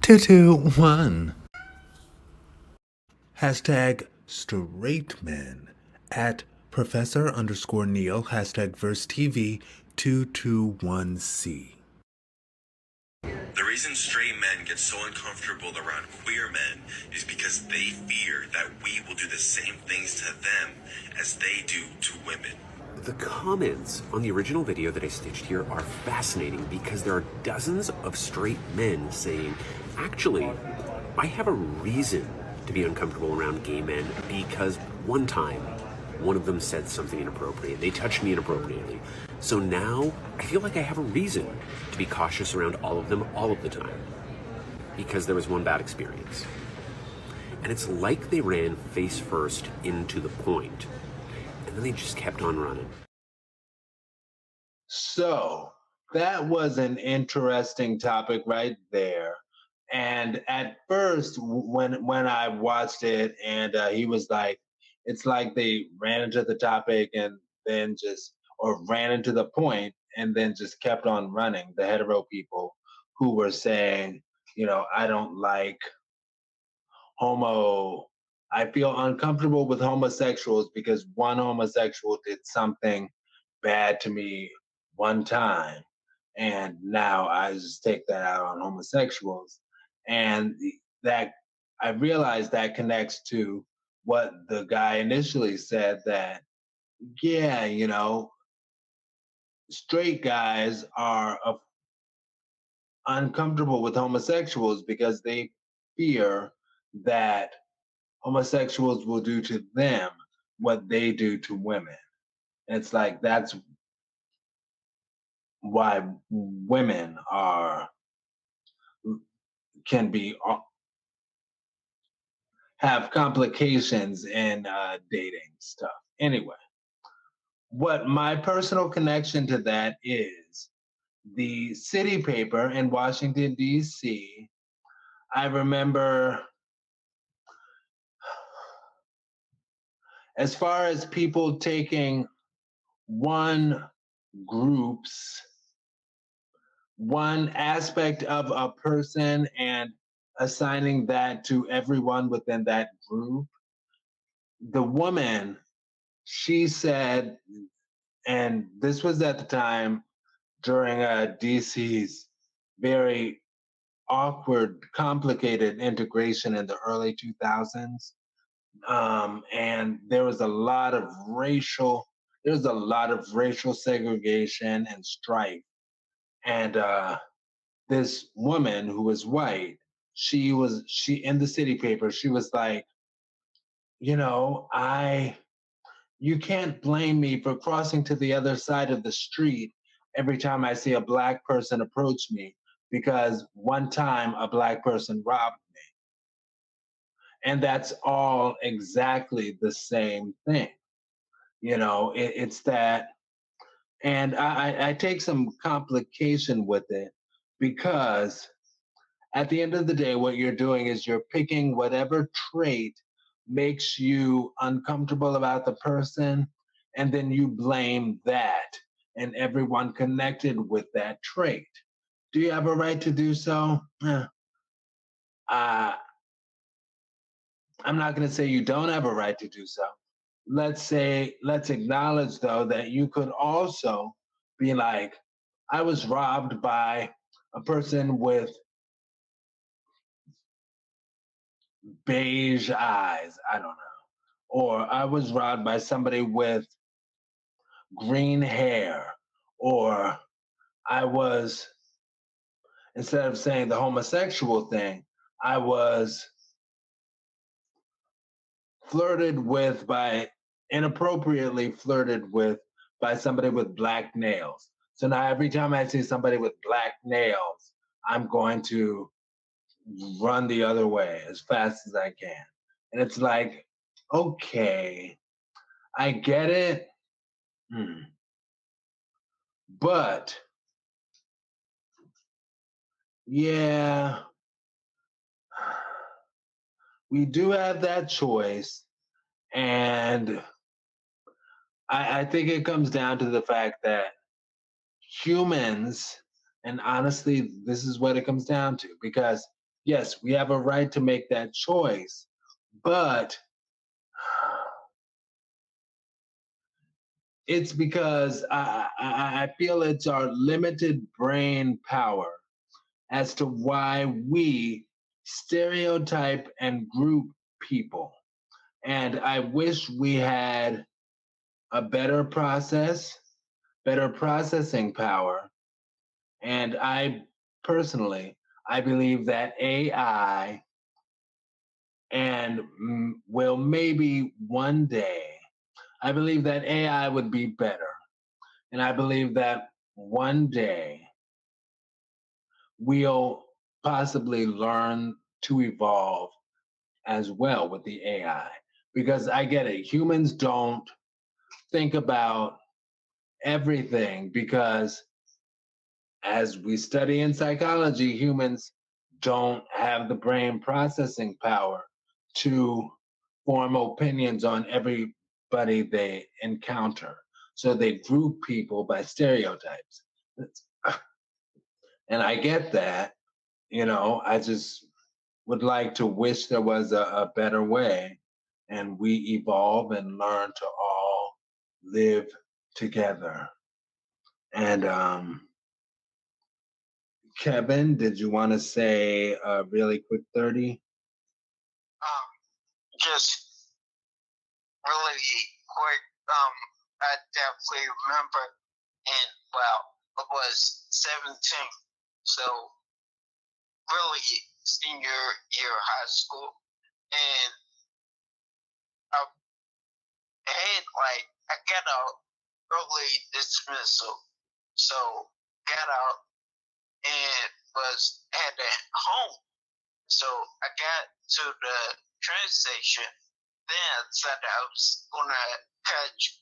221. Hashtag straight men at Professor underscore Neil, hashtag Verse TV 221C. The reason straight men get so uncomfortable around queer men is because they fear that we will do the same things to them as they do to women. The comments on the original video that I stitched here are fascinating because there are dozens of straight men saying, actually, I have a reason to be uncomfortable around gay men because one time one of them said something inappropriate. They touched me inappropriately. So now I feel like I have a reason to be cautious around all of them all of the time because there was one bad experience. And it's like they ran face first into the point, and then they just kept on running. So that was an interesting topic right there. And at first, when I watched it, and he was like, it's like they ran into the topic and then just, or ran into the point and then just kept on running. The hetero people who were saying, I don't like homo. I feel uncomfortable with homosexuals because one homosexual did something bad to me one time, and now I just take that out on homosexuals. And that I realize that connects to what the guy initially said, that yeah, straight guys are uncomfortable with homosexuals because they fear that homosexuals will do to them what they do to women. It's like that's why women can be have complications in dating stuff. Anyway, what my personal connection to that is the city paper in Washington D.C. I remember, as far as people taking one aspect of a person and assigning that to everyone within that group. The woman, she said, and this was at the time during DC's very awkward, complicated integration in the early 2000s. And there was a lot of racial segregation and strife. And this woman who was white, she in the city paper, she was like, you can't blame me for crossing to the other side of the street every time I see a black person approach me, because one time a black person robbed me. And that's all exactly the same thing. It's that. And I take some complication with it, because at the end of the day, what you're doing is you're picking whatever trait makes you uncomfortable about the person, and then you blame that and everyone connected with that trait. Do you have a right to do so? I'm not going to say you don't have a right to do so. Let's acknowledge, though, that you could also be like, I was robbed by a person with beige eyes, I don't know. Or I was robbed by somebody with green hair. Or I was, instead of saying the homosexual thing, I was inappropriately flirted with by somebody with black nails. So now every time I see somebody with black nails, I'm going to run the other way as fast as I can. And it's like, okay, I get it. But yeah, we do have that choice. And I think it comes down to the fact that humans, and honestly, this is what it comes down to, because Yes, we have a right to make that choice, but it's because I feel it's our limited brain power as to why we stereotype and group people. And I wish we had a better process, better processing power. And I personally, I believe that AI and will maybe one day, I believe that AI would be better. And I believe that one day we'll possibly learn to evolve as well with the AI. Because I get it, humans don't think about everything because as we study in psychology, humans don't have the brain processing power to form opinions on everybody they encounter. So they group people by stereotypes. And I get that, I just would like to wish there was a better way and we evolve and learn to all live together. And Kevin, did you want to say a really quick 30? Just really quick. I definitely remember, and well, it was 17, so really senior year of high school, and I had I got out early dismissal, so got out and was at home. So I got to the train station. Then I said I was gonna catch